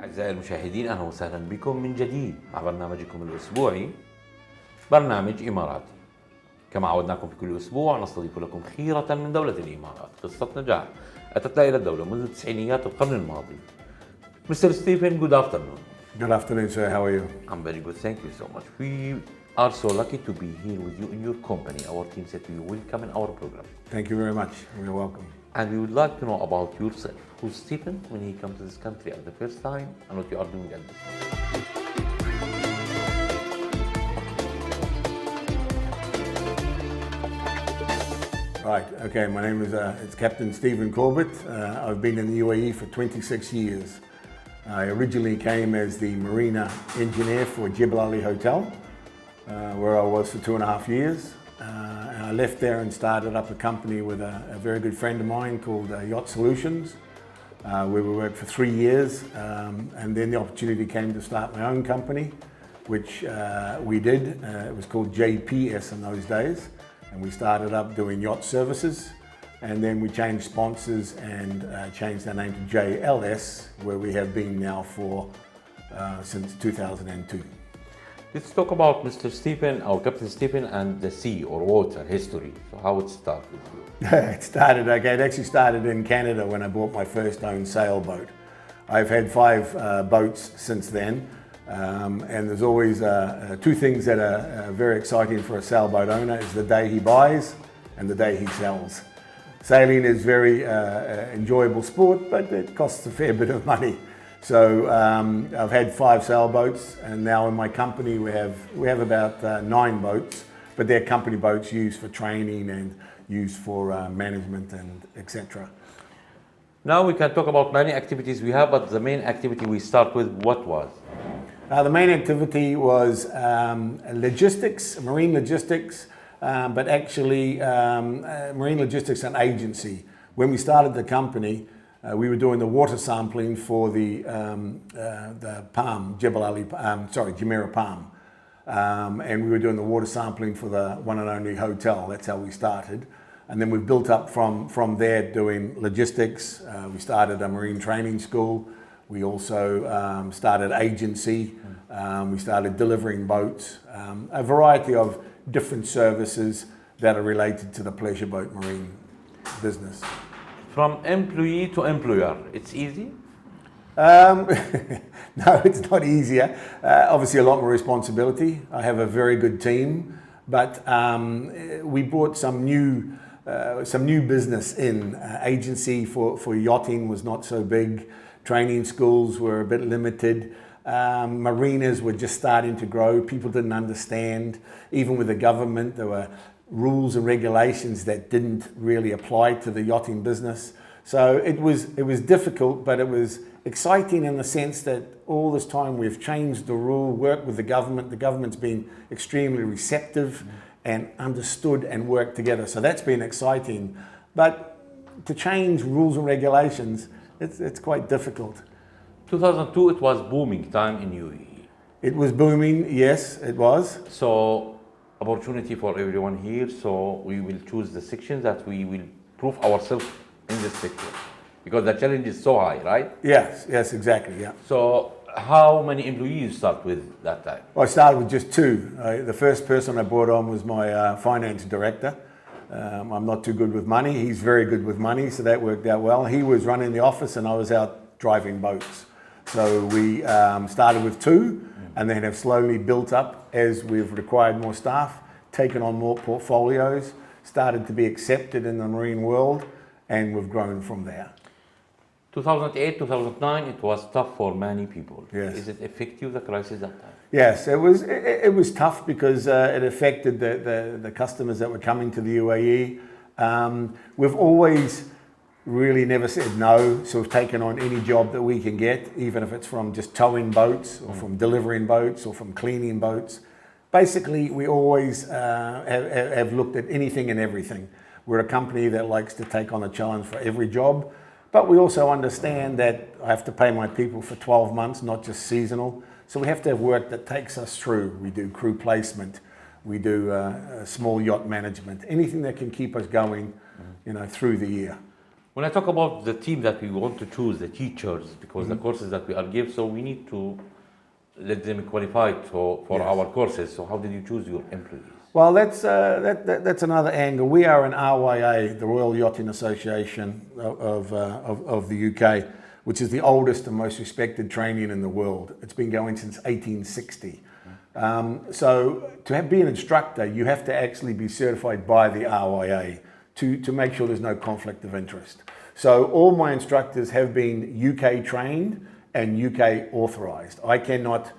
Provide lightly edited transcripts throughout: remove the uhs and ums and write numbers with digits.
أعزائي المشاهدين، أهلا وسهلا بكم من جديد مع برنامجكم الأسبوعي برنامج إماراتي. كما عودناكم في كل أسبوع نستضيف لكم خيرة من دولة الإمارات، قصة نجاح أتت إلى الدولة منذ تسعينيات القرن الماضي. Mr. Stephen, good afternoon. Good afternoon, sir. How are you? I'm very good, thank you so much. We are so lucky to be here with you in your company. Our team said you welcome in our program. Thank you very much. You're welcome. And we would like to know about yourself. Who's Stephen when he comes to this country at the first time and what you are doing at this time? Right, okay, my name is it's Captain Stephen Corbett. I've been in the UAE for 26 years. I originally came as the marina engineer for Jebel Ali Hotel, where I was for 2.5 years. And I left there and started up a company with a very good friend of mine called Yacht Solutions, where we worked for 3 years. And then the opportunity came to start my own company, which we did. It was called JPS in those days. And we started up doing yacht services. And then we changed sponsors and changed our name to JLS, where we have been now for since 2002. Let's talk about Mr. Stephen, or Captain Stephen, and the sea or water history. So how it started with you? It actually started in Canada when I bought my first own sailboat. I've had 5 boats since then, and there's always 2 things that are very exciting for a sailboat owner: is the day he buys and the day he sells. Sailing is very enjoyable sport, but it costs a fair bit of money. So I've had 5 sailboats, and now in my company we have about 9 boats, but they're company boats used for training and used for management and etc. Now we can talk about many activities we have, but the main activity we start with, what was? The main activity was logistics, marine logistics, but actually marine logistics and agency. When we started the company, we were doing the water sampling for the palm, Jumeirah palm. And we were doing the water sampling for the one and only hotel. That's how we started. And then we built up from there doing logistics. We started a marine training school. We also started agency. We started delivering boats. A variety of different services that are related to the pleasure boat marine business. From employee to employer, it's easy? No, it's not easier. Obviously a lot more responsibility. I have a very good team, but we brought some new business in. Agency for yachting was not so big. Training schools were a bit limited. Marinas were just starting to grow. People didn't understand. Even with the government, there were rules and regulations that didn't really apply to the yachting business. So it was difficult, but it was exciting in the sense that all this time we've changed the rule, worked with the government. The government's been extremely receptive and understood and worked together. So that's been exciting. But to change rules and regulations, it's quite difficult. 2002, it was booming time in UAE. It was booming, yes, it was. So opportunity for everyone here, so we will choose the section that we will prove ourselves in this sector, because the challenge is so high, right? Yes, exactly, yeah. So how many employees you start with that time? Well, I started with just 2. The first person I brought on was my finance director. I'm not too good with money. He's very good with money, so that worked out well. He was running the office and I was out driving boats. So we started with 2 and then have slowly built up as we've required more staff, taken on more portfolios, started to be accepted in the marine world, and we've grown from there. 2008, 2009, it was tough for many people. Yes. Is it effective, the crisis that time? Yes, it was tough because it affected the customers that were coming to the UAE. We've always really never said no, so we've taken on any job that we can get, even if it's from just towing boats or from delivering boats or from cleaning boats. Basically, we always have looked at anything and everything. We're a company that likes to take on a challenge for every job, but we also understand that I have to pay my people for 12 months, not just seasonal. So we have to have work that takes us through. We do crew placement, we do small yacht management, anything that can keep us going, through the year. When I talk about the team that we want to choose, the teachers, because the courses that we are give, so we need to let them qualify for our courses. So how did you choose your employees? Well, that's another angle. We are an RYA, the Royal Yachting Association of the UK, which is the oldest and most respected training in the world. It's been going since 1860. So be an instructor, you have to actually be certified by the RYA to make sure there's no conflict of interest. So all my instructors have been UK trained and UK authorised. I cannot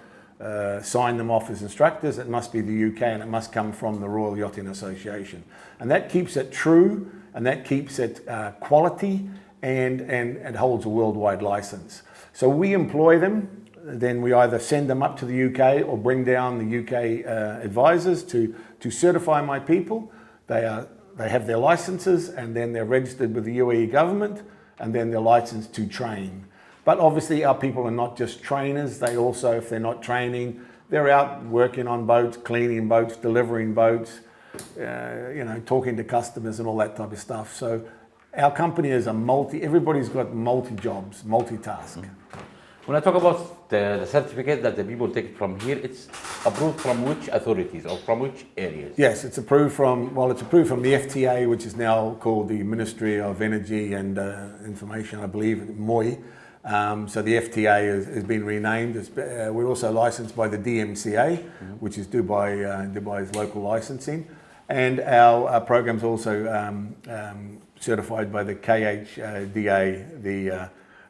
sign them off as instructors. It must be the UK and it must come from the Royal Yachting Association. And that keeps it true and that keeps it quality and it holds a worldwide licence. So we employ them, then we either send them up to the UK or bring down the UK advisors to certify my people. They have their licenses and then they're registered with the UAE government and then they're licensed to train. But obviously our people are not just trainers, they also, if they're not training, they're out working on boats, cleaning boats, delivering boats, talking to customers and all that type of stuff. So our company is everybody's got multi-jobs, multitask. When I talk about the certificate that the people take from here, it's approved from which authorities or from which areas? Yes, it's approved from the FTA, which is now called the Ministry of Energy and Information, I believe, MOI. So the FTA has been renamed. We're also licensed by the DMCA, which is Dubai's local licensing. And our program's also certified by the KHDA,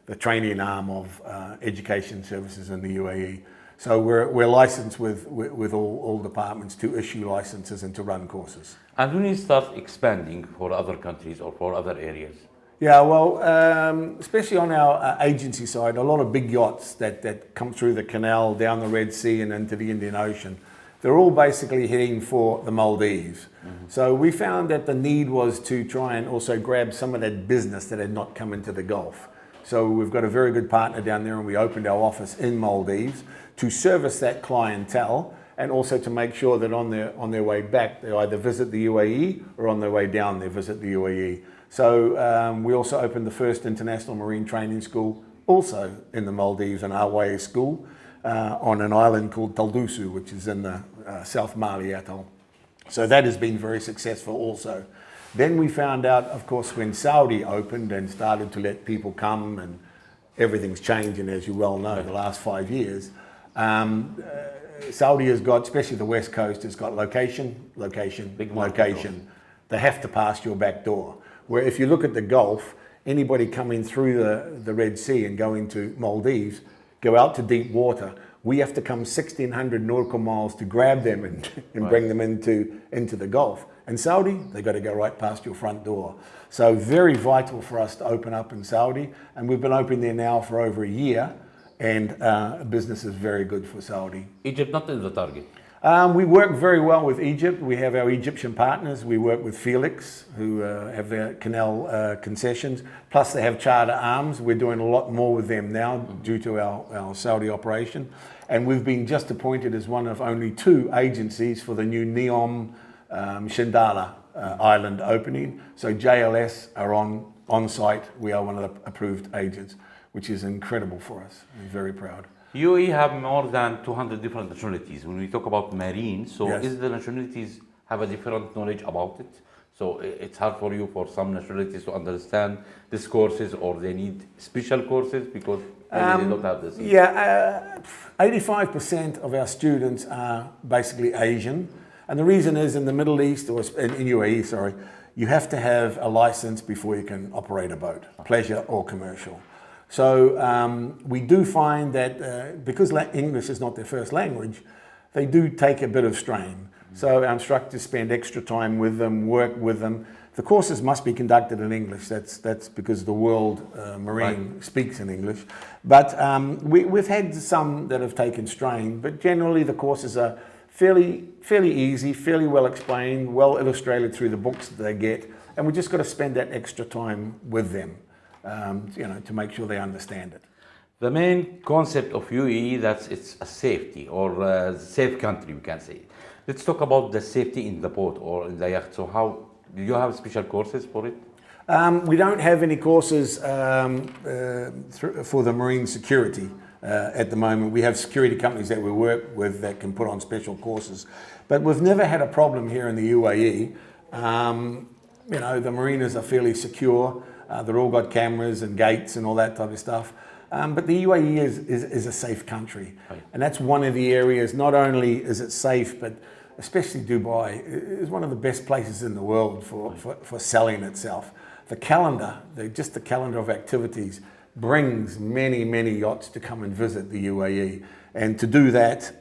the training arm of education services in the UAE. So we're licensed with all departments to issue licenses and to run courses. And when you start expanding for other countries or for other areas? Yeah, well, especially on our agency side, a lot of big yachts that come through the canal, down the Red Sea and into the Indian Ocean, they're all basically heading for the Maldives. So we found that the need was to try and also grab some of that business that had not come into the Gulf. So we've got a very good partner down there and we opened our office in Maldives to service that clientele and also to make sure that on their way back, they either visit the UAE or on their way down, they visit the UAE. So we also opened the first international marine training school also in the Maldives, an RYA school on an island called Taldusu, which is in the South Mali atoll. So that has been very successful also. Then we found out, of course, when Saudi opened and started to let people come and everything's changing, as you well know, the last 5 years. Saudi has got, especially the West Coast, has got location. They have to pass your back door. Where if you look at the Gulf, anybody coming through the Red Sea and going to Maldives, go out to deep water, we have to come 1,600 nautical miles to grab them and bring them into the Gulf. And Saudi, they got to go right past your front door. So very vital for us to open up in Saudi. And we've been open there now for over a year. And business is very good for Saudi. Egypt not in the target? We work very well with Egypt. We have our Egyptian partners. We work with Felix, who have their canal concessions. Plus they have charter arms. We're doing a lot more with them now due to our Saudi operation. And we've been just appointed as one of only 2 agencies for the new Neom Shindala island opening. So JLS are on site. We are one of the approved agents, which is incredible for us. I'm very proud. UAE have more than 200 different nationalities. When we talk about marine, so Yes. is the nationalities have a different knowledge about it? So it's hard for you for some nationalities to understand these courses, or they need special courses because maybe they don't have this. Yeah, 85% of our students are basically Asian. And the reason is in the Middle East, or in UAE, sorry, you have to have a license before you can operate a boat, pleasure or commercial. So we do find that because English is not their first language, they do take a bit of strain. So our instructors spend extra time with them, work with them. The courses must be conducted in English. That's because the world marine speaks in English. But we've had some that have taken strain, but generally the courses are fairly easy, fairly well explained, well illustrated through the books that they get. And we just got to spend that extra time with them. To make sure they understand it. The main concept of UAE, it's a safety or a safe country, we can say. Let's talk about the safety in the boat or in the yacht. So how do you have special courses for it? We don't have any courses for the marine security at the moment. We have security companies that we work with that can put on special courses, but we've never had a problem here in the UAE. You know, the marinas are fairly secure. They're all got cameras and gates and all that type of stuff. But the UAE is a safe country. Right. And that's one of the areas, not only is it safe, but especially Dubai is one of the best places in the world for selling itself. The calendar, just the calendar of activities brings many, many yachts to come and visit the UAE. And to do that,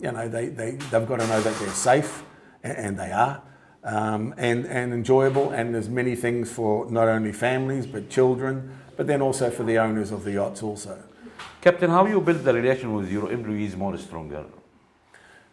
you know, they've got to know that they're safe, and they are, and enjoyable. And there's many things for not only families, but children, but then also for the owners of the yachts also. Captain, how you build the relation with your employees more stronger?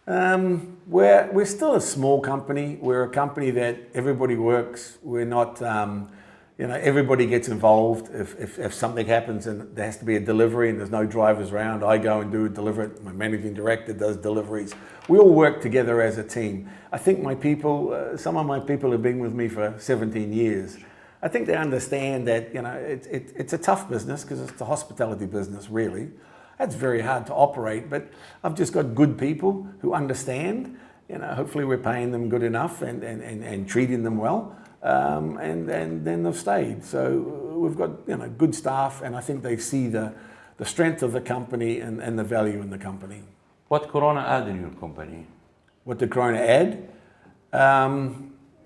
We're still a small company. We're a company that everybody works. We're not, you know, everybody gets involved. If something happens and there has to be a delivery and there's no drivers around, I go and deliver it. My managing director does deliveries. We all work together as a team. I think my people, some of my people have been with me for 17 years. I think they understand that, you know, it's a tough business because it's a hospitality business, really. That's very hard to operate, but I've just got good people who understand. You know, hopefully we're paying them good enough and treating them well, and then they've stayed. So we've got, you know, good staff, and I think they see the strength of the company and the value in the company. What Corona add in your company? What did Corona add?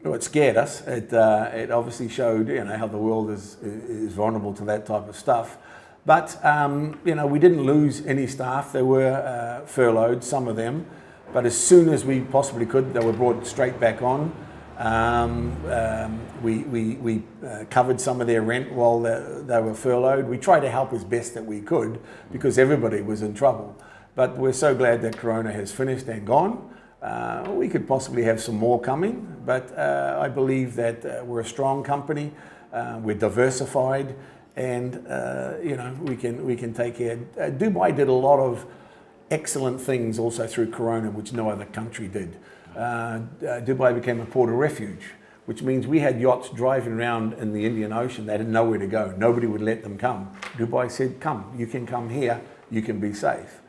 Well, it scared us. It obviously showed, you know, how the world is vulnerable to that type of stuff. But, you know, we didn't lose any staff. They were furloughed, some of them. But as soon as we possibly could, they were brought straight back on. We covered some of their rent while they were furloughed. We tried to help as best that we could because everybody was in trouble. But we're so glad that Corona has finished and gone. We could possibly have some more coming, but I believe that we're a strong company, we're diversified, and you know, we can take care. Dubai did a lot of excellent things also through Corona, which no other country did. Dubai became a port of refuge, which means we had yachts driving around in the Indian Ocean. They had nowhere to go. Nobody would let them come. Dubai said, come, you can come here, you can be safe.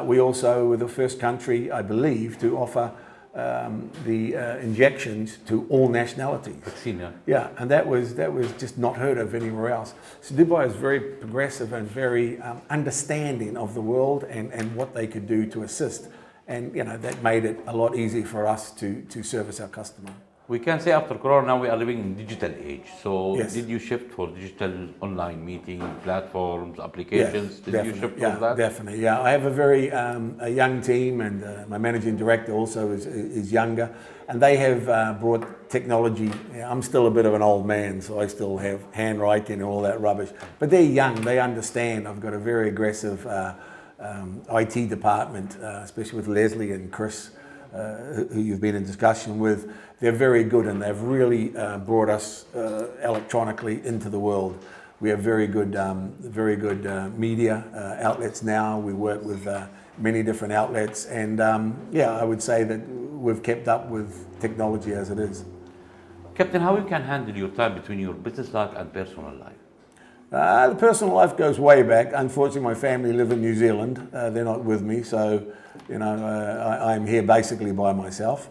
We also were the first country, I believe, to offer the injections to all nationalities. Vaccine, yeah. Yeah, and that was just not heard of anywhere else. So Dubai is very progressive and very understanding of the world and what they could do to assist. And, you know, that made it a lot easier for us to service our customer. We can say after Corona now we are living in digital age. So Yes. did you shift for digital online meeting platforms, applications? Yes, did definitely. you shift Yeah, for that? definitely. Yeah, I have a very a young team, and my managing director also is younger, and they have brought technology. Yeah, I'm still a bit of an old man, so I still have handwriting and all that rubbish. But they're young; they understand. I've got a very aggressive IT department, especially with Leslie and Chris, who you've been in discussion with. They're very good, and they've really brought us electronically into the world. We have very good media outlets now. We work with many different outlets, and yeah, I would say that we've kept up with technology as it is. Captain, how you can handle your time between your business life and personal life? The personal life goes way back. Unfortunately, my family live in New Zealand. They're not with me, so you know I'm here basically by myself.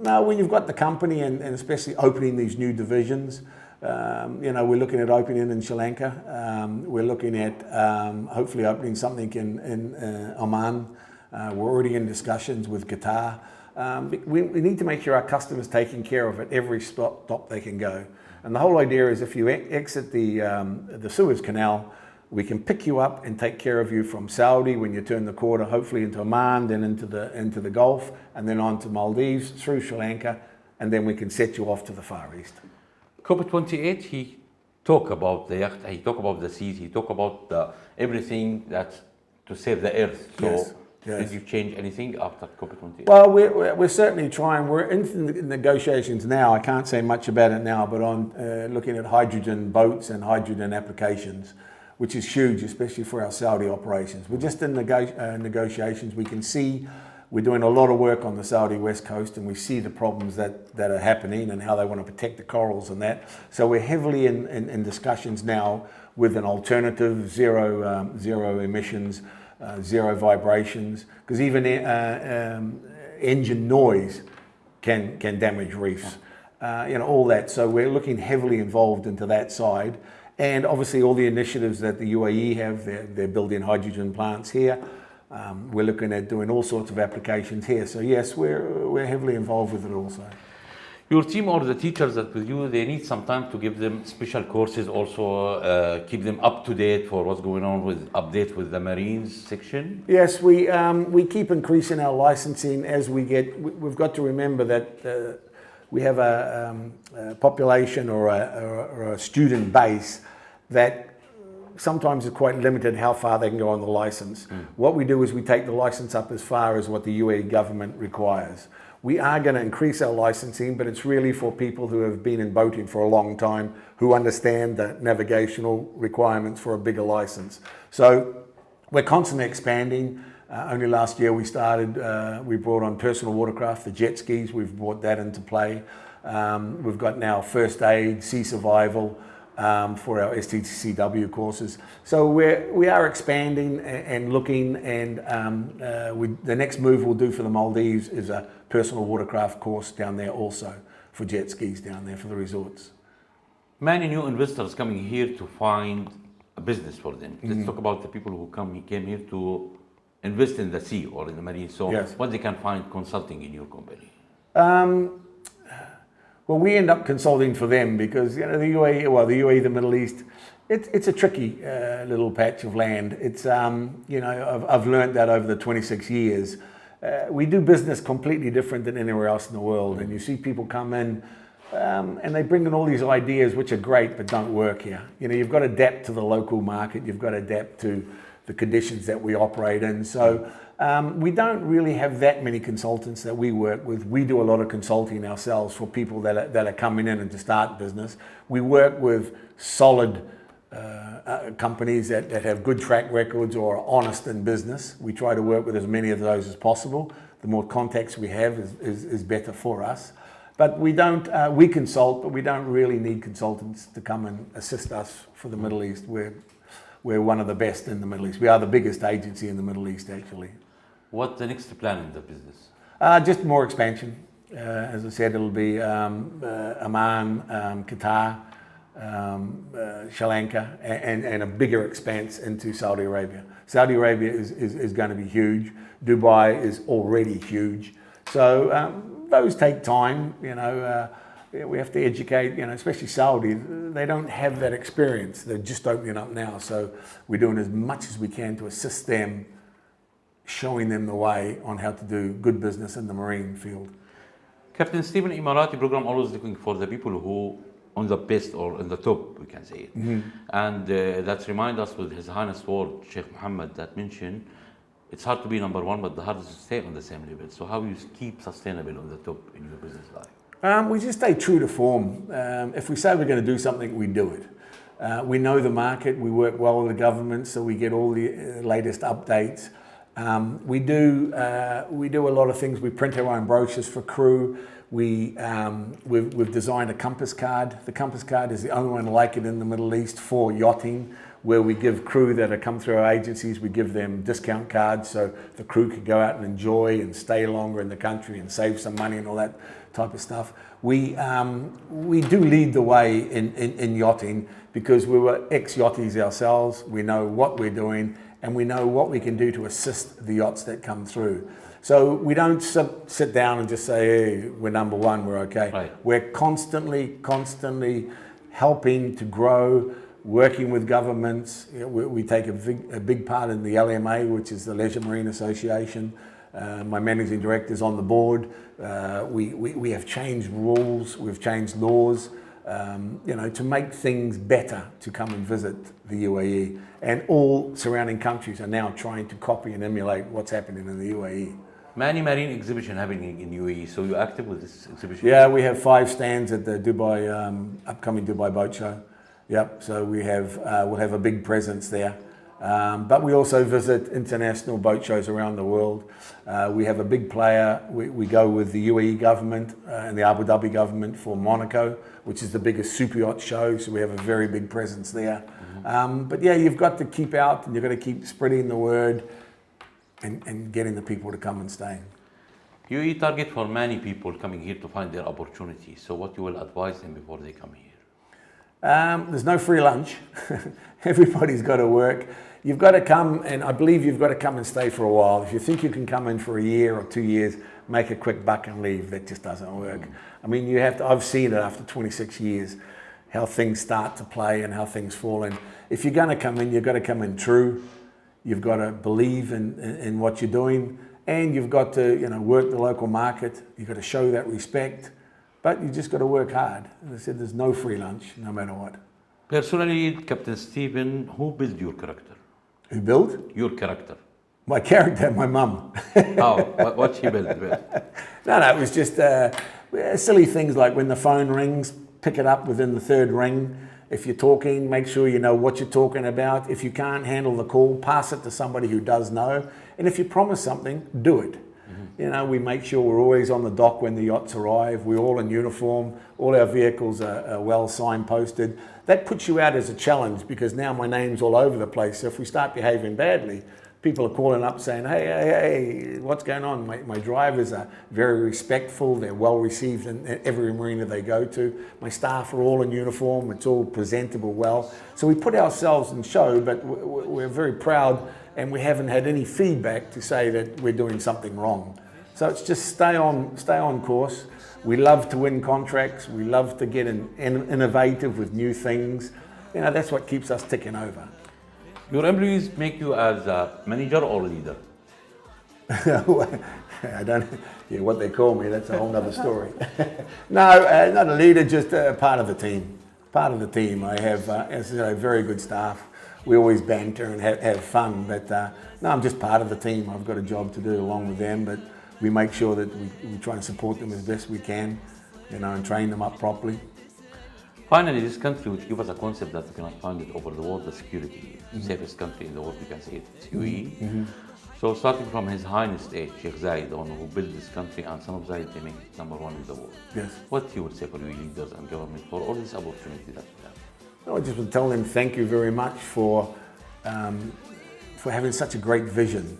Now, when you've got the company and especially opening these new divisions, you know, we're looking at opening in Sri Lanka. We're looking at hopefully opening something in Oman. We're already in discussions with Qatar. We need to make sure our customers are taken care of at every stop they can go. And the whole idea is if you exit the Suez Canal, we can pick you up and take care of you from Saudi when you turn the corner, hopefully into Oman, then into the Gulf, and then on to Maldives, through Sri Lanka, and then we can set you off to the Far East. COP28, he talk about the yacht, he talk about the seas, he talk about everything that's to save the earth. So Yes. Yes. did you change anything after COP28? Well, we're certainly trying. We're in the negotiations now. I can't say much about it now, but on looking at hydrogen boats and hydrogen applications, which is huge, especially for our Saudi operations. We're just in negotiations. We can see We're doing a lot of work on the Saudi west coast, and we see the problems that are happening and how they want to protect the corals and that. So we're heavily in discussions now with an alternative, zero emissions, zero vibrations, because even engine noise can damage reefs. All that. So we're looking heavily involved into that side. And obviously all the initiatives that the UAE have, they're building hydrogen plants here. We're looking at doing all sorts of applications here. So yes, we're heavily involved with it also. Your team or the teachers that with you, they need some time to give them special courses, also keep them up to date for what's going on with update with the Marines section? Yes, we keep increasing our licensing as we get. We've got to remember that we have a population or a student base that sometimes is quite limited how far they can go on the license. What we do is we take the license up as far as what the UAE government requires. We are going to increase our licensing, but it's really for people who have been in boating for a long time, who understand the navigational requirements for a bigger license. So we're constantly expanding. Only last year we started, we brought on personal watercraft, the jet skis, we've brought that into play. We've got now first aid, sea survival for our STCW courses. So we are expanding and looking, and the next move we'll do for the Maldives is a personal watercraft course down there also for jet skis down there for the resorts. Many new investors coming here to find a business for them. Let's talk about the people who came here to invest in the sea or in the marine. So yes. What they can find consulting in your company? Well, we end up consulting for them because the UAE, the Middle East, it's a tricky little patch of land. It's I've learned that over the 26 years. We do business completely different than anywhere else in the world, and you see people come in and they bring in all these ideas which are great but don't work here. You've got to adapt to the local market. You've got to adapt to the conditions that we operate in. So we don't really have that many consultants that we work with. We do a lot of consulting ourselves for people that are coming in and to start business. We work with solid companies that have good track records or are honest in business. We try to work with as many of those as possible. The more contacts we have is better for us. But we don't, we consult, but we don't really need consultants to come and assist us for the Middle East. We're one of the best in the Middle East. We are the biggest agency in the Middle East, actually. What's the next plan in the business? Just more expansion. As I said, it'll be Oman, Qatar, Sri Lanka, and a bigger expanse into Saudi Arabia. Saudi Arabia is going to be huge. Dubai is already huge. So those take time, we have to educate, especially Saudi. They don't have that experience. They're just opening up now. So we're doing as much as we can to assist them, showing them the way on how to do good business in the marine field. Captain Stephen Emirati program always looking for the people who on the best or in the top, we can say it. And that's remind us with His Highness Ward, Sheikh Mohammed, that mentioned, it's hard to be number one, but the hardest is to stay on the same level. So how you keep sustainable on the top in your business life? We just stay true to form. If we say we're going to do something, we do it. We know the market, we work well with the government, so we get all the latest updates. We do a lot of things. We print our own brochures for crew. We've designed a compass card. The compass card is the only one like it in the Middle East for yachting, where we give crew that have come through our agencies, we give them discount cards so the crew can go out and enjoy and stay longer in the country and save some money and all that type of stuff. We do lead the way in yachting because we were ex-yachties ourselves. We know what we're doing and we know what we can do to assist the yachts that come through. So we don't sit down and just say, hey, we're number one, we're okay. Right. We're constantly helping to grow, working with governments. We take a big part in the LMA, which is the Leisure Marine Association. My managing director is on the board. We have changed rules, we've changed laws, to make things better to come and visit the UAE. And all surrounding countries are now trying to copy and emulate what's happening in the UAE. Many marine exhibition happening in UAE, so you're active with this exhibition? Yeah, we have 5 stands at the upcoming Dubai Boat Show. Yep, so we'll have a big presence there. But we also visit international boat shows around the world. We have a big player. We go with the UAE government and the Abu Dhabi government for Monaco, which is the biggest super yacht show. So we have a very big presence there. But yeah, you've got to keep out and you've got to keep spreading the word and getting the people to come and stay. You target for many people coming here to find their opportunity. So what you will advise them before they come here? There's no free lunch. Everybody's got to work. You've got to come, and I believe you've got to come and stay for a while. If you think you can come in for a year or 2 years, make a quick buck and leave, that just doesn't work. I mean, you have to, I've seen it after 26 years, how things start to play and how things fall in. If you're going to come in, you've got to come in true. You've got to believe in what you're doing, and you've got to, work the local market. You've got to show that respect, but you just got to work hard. As I said, there's no free lunch, no matter what. Personally, Captain Stephen, who built your character? Who built? Your character. My character, my mum. Oh, what she built? No, it was just silly things like when the phone rings, pick it up within the third ring. If you're talking, make sure you know what you're talking about. If you can't handle the call, pass it to somebody who does know. And if you promise something, do it. We make sure we're always on the dock when the yachts arrive. We're all in uniform. All our vehicles are well signposted. That puts you out as a challenge because now my name's all over the place. So if we start behaving badly, people are calling up saying, hey, what's going on? My drivers are very respectful. They're well received in every marina they go to. My staff are all in uniform. It's all presentable well. So we put ourselves in show, but we're very proud and we haven't had any feedback to say that we're doing something wrong. So it's just stay on course. We love to win contracts. We love to get innovative with new things. That's what keeps us ticking over. Your employees make you as a manager or leader? I don't know what they call me. That's a whole other story. No, not a leader, just part of the team. Part of the team. I have, as I say, very good staff. We always banter and have fun, but no, I'm just part of the team. I've got a job to do along with them, but we make sure that we try and support them as best we can, and train them up properly. Finally, this country would give us a concept that you cannot find it over the world, the security. Safest country in the world, you can say it's UAE. So starting from His Highness Sheikh Zayed, the one who built this country, and son of Zayed, they make it #1 in the world. Yes. What you would say for UAE leaders and government for all this opportunity that we have? I just would tell them thank you very much for having such a great vision.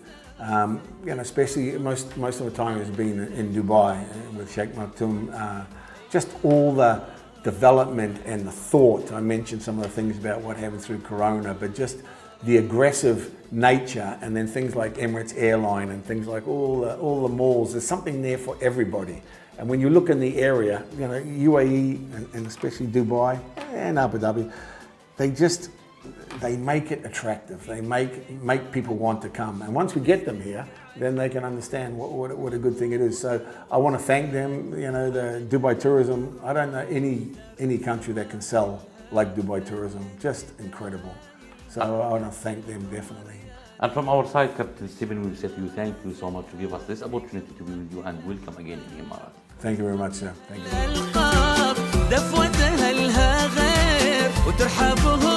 Especially most of the time has been in Dubai with Sheikh Maktoum. Just all the development and the thought. I mentioned some of the things about what happened through Corona, but just the aggressive nature, and then things like Emirates Airline and things like all the malls. There's something there for everybody. And when you look in the area, UAE and especially Dubai and Abu Dhabi, they make it attractive. They make people want to come. And once we get them here, then they can understand what a good thing it is. So I want to thank them. The Dubai tourism, I don't know any country that can sell like Dubai tourism. Just incredible. So I want to thank them definitely. And from our side, Captain Stephen, we say to you, thank you so much to give us this opportunity to be with you, and welcome again in Emirates. Thank you very much, sir. Thank you.